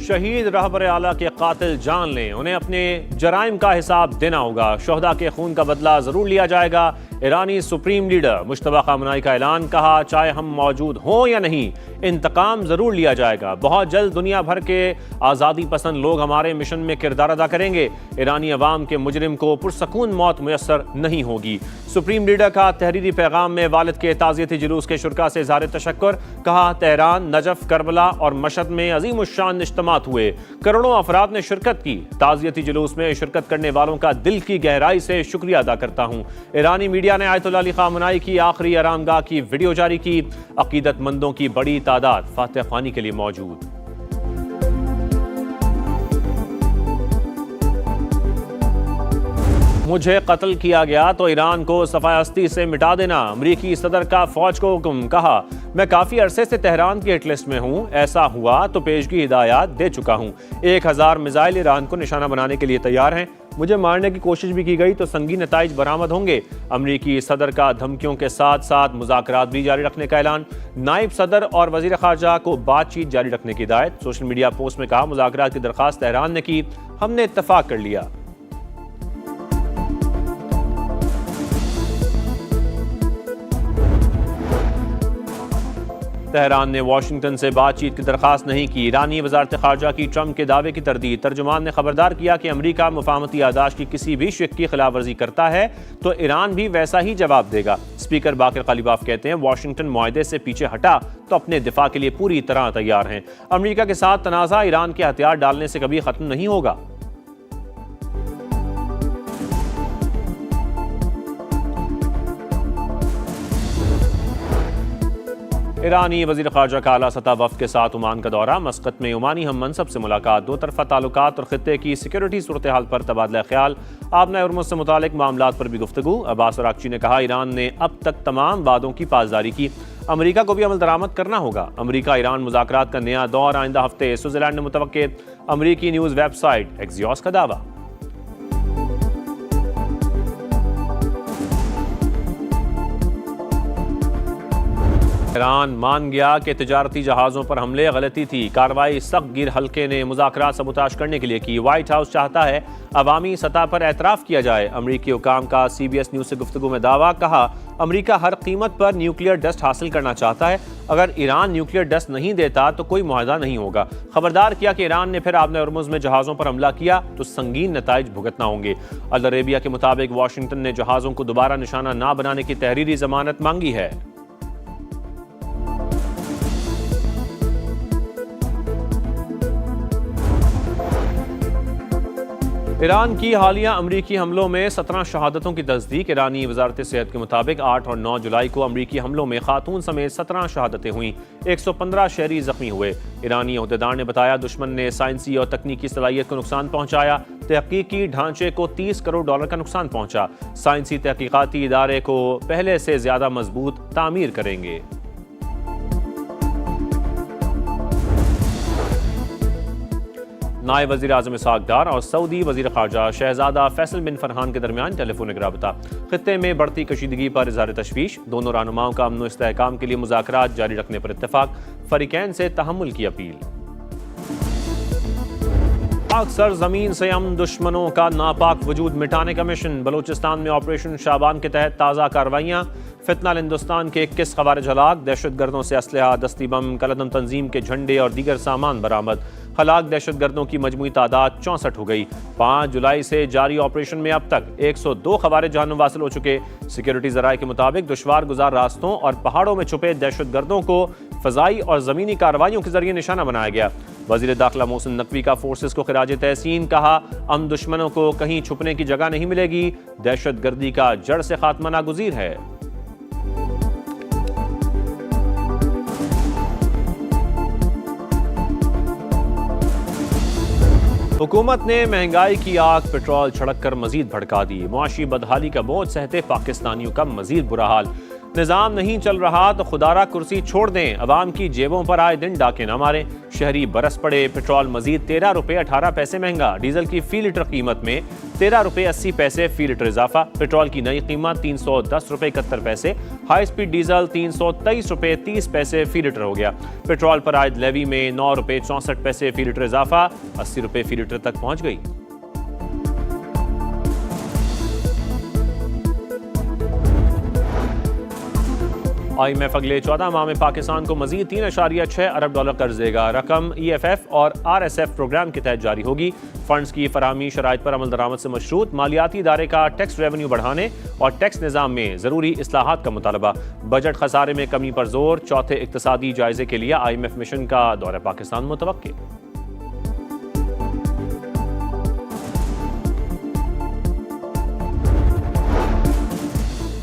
शहीद रहबर आला के कातिल जान लें, उन्हें अपने जराइम का हिसाब देना होगा। शोहदा के खून का बदला जरूर लिया जाएगा। ईरानी सुप्रीम लीडर मुश्तबा खामनाई का ऐलान, कहा चाहे हम मौजूद हों या नहीं, इंतकाम जरूर लिया जाएगा। बहुत जल्द दुनिया भर के आज़ादी पसंद लोग हमारे मिशन में किरदार अदा करेंगे। ईरानी अवाम के मुजरिम को पुरसकून मौत मुयस्सर नहीं होगी। सुप्रीम लीडर का तहरीरी पैगाम में वालिद के ताज़ियती जुलूस के शुरका से इज़हार तशक्कुर, कहा तेहरान, नजफ, करबला और मशहद में अजीम उश्शान इज्तिमात हुए, करोड़ों अफराद ने शिरकत की। ताज़ियती जुलूस में शिरकत करने वालों का दिल की गहराई से शुक्रिया अदा करता हूँ। ईरानी मीडिया ने आयतुल्लाह अली खामनाई की आखिरी आरामगाह की वीडियो जारी की। अकीदतमंदों की बड़ी तादाद फातिह ख्वानी के लिए मौजूद। मुझे कत्ल किया गया तो ईरान को सफ़ाहस्ती से मिटा देना, अमरीकी सदर का फौज को हुक्म। कहा मैं काफ़ी अरसे से तेहरान की हिट लिस्ट में हूँ, ऐसा हुआ तो पेशगी हिदायत दे चुका हूँ। 1000 मिसाइल ईरान को निशाना बनाने के लिए तैयार हैं। मुझे मारने की कोशिश भी की गई तो संगीन नताइज बरामद होंगे। अमरीकी सदर का धमकियों के साथ साथ मुज़ाकरात भी जारी रखने का ऐलान। नायब सदर और वज़ीर ख़ारजा को बातचीत जारी रखने की हिदायत। सोशल मीडिया पोस्ट में कहा मुज़ाकरात की दरख्वास्त तेहरान ने की, हमने इत्तफाक कर लिया। तेहरान ने वाशिंगटन से बातचीत की दरखास्त नहीं की। ईरानी वजारत ख़ारजा की ट्रंप के दावे की तरदीद। तर्जुमान ने खबरदार किया कि अमरीका मुफाहमती यादाश्त की किसी भी शिक की खिलाफ वर्जी करता है तो ईरान भी वैसा ही जवाब देगा। स्पीकर बाकर खलीबाफ कहते हैं वाशिंगटन मुआहदे से पीछे हटा तो अपने दिफा के लिए पूरी तरह तैयार हैं। अमरीका के साथ तनाज़ा ईरान के हथियार डालने से कभी खत्म नहीं होगा। ईरानी वज़ीर ख़ारजा का आला सतह वफ़द के साथ ओमान का दौरा। मस्कत में ओमानी हम मनसब से मुलाकात। दो तरफ़ा ताल्लुकात और ख़ित्ते की सिक्योरिटी सूरत हाल पर तबादला ख्याल। आबना हुर्मुज़ से मुतालिक मामलात पर भी गुफ्तगू। अब्बास अराग़ची ने कहा ईरान ने अब तक तमाम वादों की पासदारी की, अमरीका को भी अमल दरामद करना होगा। अमरीका ईरान मुज़ाकरात का नया दौर आइंदा हफ्ते। स्विट्ज़रलैंड ने मुतवक्के। अमरीकी न्यूज़ वेबसाइट एक्सियोस का दावा। ईरान मान गया कि तिजारती जहाज़ों पर हमले गलती थी। कार्रवाई सख्त गिर हल्के ने मुज़ाकरात सबूताश करने के लिए की। व्हाइट हाउस चाहता है अवामी सतह पर एतराफ़ किया जाए। अमरीकी हुकाम का CBS न्यूज़ से गुफ्तगू में दावा। कहा अमरीका हर कीमत पर न्यूक्लियर डस्ट हासिल करना चाहता है। अगर ईरान न्यूक्लियर डस्ट नहीं देता तो कोई मुआहदा नहीं होगा। खबरदार किया कि ईरान ने फिर आबना हुर्मुज़ में जहाज़ों पर हमला किया तो संगीन नताइज भुगतना होंगे। अल अरेबिया के मुताबिक वाशिंगटन ने जहाज़ों को दोबारा निशाना ना बनाने की तहरीरी जमानत मांगी है। ईरान की हालिया अमरीकी हमलों में 17 शहादतों की तस्दीक। ईरानी वजारत सेहत के मुताबिक 8 और 9 जुलाई को अमरीकी हमलों में खातून समेत 17 शहादतें हुई। 115 शहरी जख्मी हुए। ईरानी अहदेदार ने बताया दुश्मन ने साइंसी और तकनीकी सलाहियत को नुकसान पहुंचाया। तहकीकी ढांचे को $30 करोड़ का नुकसान पहुंचा। साइंसी तहकीकाती इदारे को पहले से ज्यादा मजबूत तामीर करेंगे। नायब वज़ीर आज़म इसहाक़ डार और सऊदी वज़ीर ख़ारजा शहज़ादा फैसल बिन फरहान के दरमियान टेलीफोनिक राबता। ख़ित्ते में बढ़ती कशीदगी पर इज़हार तशवीश। दोनों रहनुमाओं का अमन व इस्तेहकाम के लिए मुज़ाकरात जारी रखने पर इत्तेफाक। फ़रीक़ैन से तहम्मुल की अपील। पाक सरज़मीन से अमन दुश्मनों का नापाक वजूद मिटाने का मिशन। बलूचिस्तान में ऑपरेशन शाबान के तहत ताज़ा कार्रवाइयाँ। फितना हिंदुस्तान के 21 ख़वारिज हलाक। दहशतगर्दों से असलहा, दस्ती बम, कलदम तंजीम के झंडे और दीगर सामान बरामद। हलाक दहशतगर्दों की मजमूई तादाद 64 हो गई। 5 जुलाई से जारी ऑपरेशन में अब तक 102 ख़वारिज जहन्नुम वासिल हो चुके। सिक्योरिटी ज़राए के मुताबिक दुश्वार गुजार रास्तों और पहाड़ों में छुपे दहशतगर्दों को फ़ज़ाई और ज़मीनी कार्रवाइयों के जरिए निशाना बनाया गया। वज़ीर दाखिला मोहसिन नकवी का फोर्सेस को खिराज तहसीन। कहा हम दुश्मनों को कहीं छुपने की जगह नहीं मिलेगी। दहशतगर्दी का जड़ से खात्मा नागुज़ीर है। हुकूमत ने महंगाई की आग पेट्रोल छिड़क कर मजीद भड़का दी। मुआशी बदहाली का बोझ सहते पाकिस्तानियों का मजीद बुरा हाल। निज़ाम नहीं चल रहा तो खुदारा कुर्सी छोड़ दें, अवाम की जेबों पर आए दिन डाके न मारें। शहरी बरस पड़े, पेट्रोल मजीद 13 रुपये 18 पैसे महंगा, डीजल की फी लीटर कीमत में 13 रुपये 80 पैसे फी लीटर इजाफा। पेट्रोल की नई कीमत 310 रुपये 71 पैसे, हाई स्पीड डीजल 323 रुपये 30 पैसे फी लीटर हो गया। पेट्रोल पर आयद लेवी में 9 रुपये 64 पैसे फी लीटर इजाफा, 80 रुपये फी लीटर तक पहुंच गई। IMF अगले 14 माह में पाकिस्तान को मजीद 3.6 अरब डॉलर कर्ज देगा। रकम EFF और RSF प्रोग्राम के तहत जारी होगी। फंड्स की फराहमी शराइत पर अमल दरामद से मशरूत, मालियाती इदारे का टैक्स रेवेन्यू बढ़ाने और टैक्स निज़ाम में ज़रूरी इस्लाहात का मुतालबा। बजट खसारे में कमी पर जोर, चौथे इक्तसादी जायजे के लिए IMF मिशन का दौरा पाकिस्तान मुतवक्किल।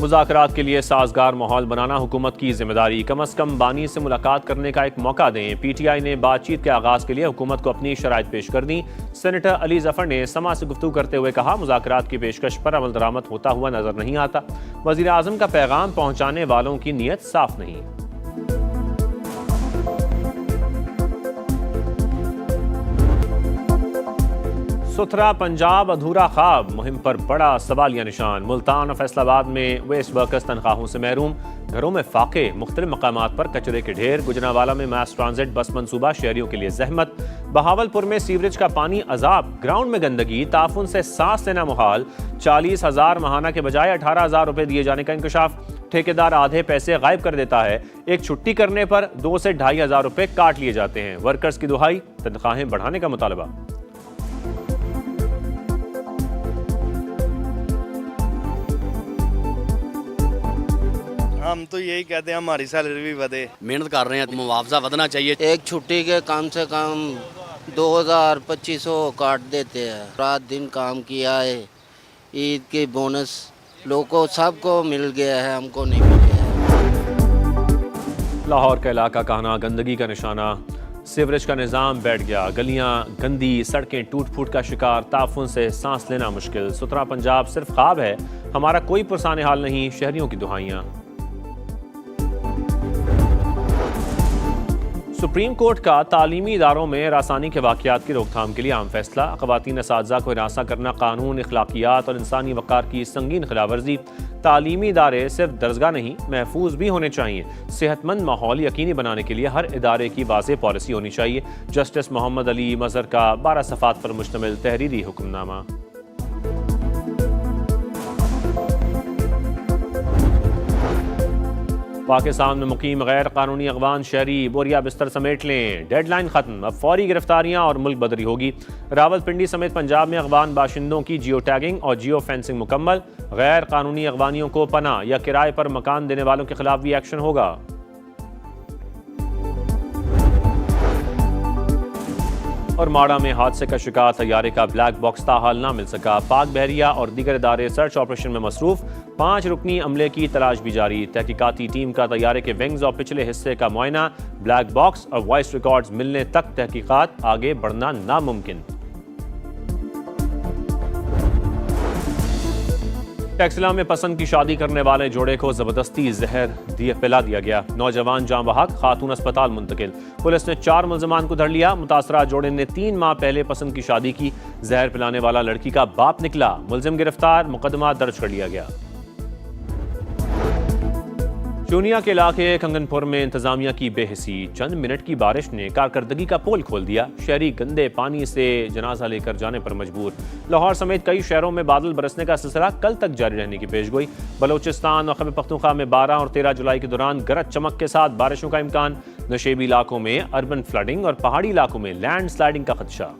मुज़ाकरात के लिए साजगार माहौल बनाना हुकूमत की जिम्मेदारी, कम अज़ कम बानी से मुलाकात करने का एक मौका दें। PTI ने बातचीत के आगाज़ के लिए हुकूमत को अपनी शराइत पेश कर दी। सेनेटर अली जफ़र ने समा से गुफ्तगू करते हुए कहा, मुज़ाकरात की पेशकश पर अमल दरामद होता हुआ नजर नहीं आता। वज़ीर आज़म का पैगाम पहुँचाने वालों की नीयत साफ नहीं। सुथरा पंजाब अधूरा ख्वाब मुहिम पर बड़ा सवालिया निशान। मुल्तान और फैसलाबाद में वेस्ट वर्कर्स तनख्वाहों से महरूम, घरों में फाके, मुख्तलिफ मकामात पर कचरे के ढेर। गुजरांवाला में मास ट्रांजिट बस मंसूबा, शहरियों के लिए जहमत। बहावलपुर में सीवरेज का पानी अजाब, ग्राउंड में गंदगी, ताफुन से सांस लेना मुहाल। 40,000 माहाना के बजाय 18,000 रुपए दिए जाने का इंकशाफ। ठेकेदार आधे पैसे गायब कर देता है। एक छुट्टी करने पर 2 से 2,500 रुपए काट लिए जाते हैं। वर्कर्स की दुहाई, तनख्वाहें बढ़ाने का मुतालबा। हम तो यही कहते हैं हमारी सैलरी भी बढ़े। मेहनत कर रहे हैं, मुआवजा बढ़ना चाहिए। एक छुट्टी के कम से कम 2,000-2,500 काट देते हैं। रात दिन काम किया है, ईद की बोनस लोगों को सबको मिल गया है, हमको नहीं मिल गया है। लाहौर का इलाका कहना गंदगी का निशाना, सीवरेज का निज़ाम बैठ गया, गलियां गंदी, सड़कें टूट फूट का शिकार, ताफुन से सांस लेना मुश्किल। सुथरा पंजाब सिर्फ ख्वाब है, हमारा कोई पुरसाने हाल नहीं, शहरियों की दुहाइयाँ। सुप्रीम कोर्ट का तालीमी इदारों में रासानी के वाक़यात की रोकथाम के लिए आम फैसला। ख़वातीन असातिज़ा को हिरासा करना कानून, अखलाकियात और इंसानी वक़ार की संगीन खिलाफवर्जी। तालीमी इदारे सिर्फ दरसगाह नहीं, महफूज भी होने चाहिए। सेहतमंद माहौल यकीनी बनाने के लिए हर इदारे की वाज़ेह पॉलिसी होनी चाहिए। जस्टिस मोहम्मद अली मज़हर का 12 सफ़ात पर मुश्तमिल तहरीरी हुक्मनामा। पाकिस्तान में मुकीम गैर कानूनी अगवान शहरी बोरिया बिस्तर समेट लें, डेडलाइन खत्म, अब फौरी गिरफ्तारियां और मुल्क बदरी होगी। रावलपिंडी समेत पंजाब में अगवान बाशिंदों की जियो टैगिंग और जियो फेंसिंग मुकम्मल। गैर कानूनी अगवानियों को पनाह या किराए पर मकान देने वालों के खिलाफ भी एक्शन होगा। और माड़ा में हादसे का शिकार तैयारे का ब्लैक बॉक्स ताहाल ना मिल सका। पाक बहरिया और दीगर इदारे सर्च ऑपरेशन में मसरूफ, 5 रुकनी अमले की तलाश भी जारी। तहकीकाती टीम का तैयारे के विंग्स और पिछले हिस्से का मुआयना, ब्लैक बॉक्स और वॉइस रिकॉर्ड्स मिलने तक तहकीकात आगे बढ़ना नामुमकिन। टेक्सला में पसंद की शादी करने वाले जोड़े को जबरदस्ती जहर पिला दिया गया। नौजवान जान बहक, खातून अस्पताल मुंतकिल। पुलिस ने 4 मुलजमान को धर लिया। मुतासरा जोड़े ने 3 माह पहले पसंद की शादी की। जहर पिलाने वाला लड़की का बाप निकला। मुलजिम गिरफ्तार, मुकदमा दर्ज कर लिया गया। चूनिया के इलाके कंगनपुर में इंतजामिया की बेहिसी, चंद मिनट की बारिश ने कारकर्दगी का पोल खोल दिया। शहरी गंदे पानी से जनाजा लेकर जाने पर मजबूर। लाहौर समेत कई शहरों में बादल बरसने का सिलसिला कल तक जारी रहने की पेशगोई। बलोचिस्तान और खैबर पख्तूनख्वा में 12 और 13 जुलाई के दौरान गरज चमक के साथ बारिशों का इम्कान। नशेबी इलाकों में अर्बन फ्लडिंग और पहाड़ी इलाकों में लैंड स्लाइडिंग का खदशा।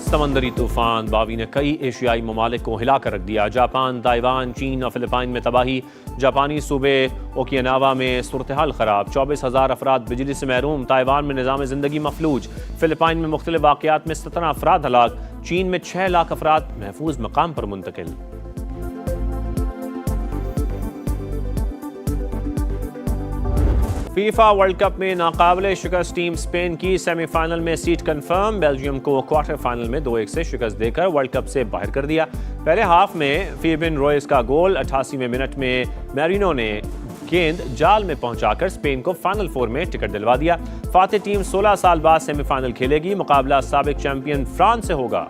समंदरी तूफान बावी ने कई एशियाई ममालिक को हिलाकर रख दिया। जापान, ताइवान, चीन और फिलिपाइन में तबाही। जापानी सूबे ओकिनावा में सूरत हाल खराब, 24,000 अफराद बिजली से महरूम। ताइवान में निज़ाम ज़िंदगी मफलूज। फिलिपाइन में मुख्तलिफ वाक़यात में 17 अफराद हलाक। चीन में 6 लाख अफराद महफूज मकाम पर मुंतकिल। फीफा वर्ल्ड कप में नाकाबिले शिकस्त टीम स्पेन की सेमीफाइनल में सीट कंफर्म। बेल्जियम को क्वार्टर फाइनल में 2-1 से शिकस्त देकर वर्ल्ड कप से बाहर कर दिया। पहले हाफ में फीबिन रोयस का गोल 88वें मिनट में मैरिनो ने गेंद जाल में पहुंचाकर स्पेन को फाइनल 4 में टिकट दिलवा दिया। फातिह टीम 16 साल बाद सेमीफाइनल खेलेगी। मुकाबला साबिक चैंपियन फ्रांस से होगा।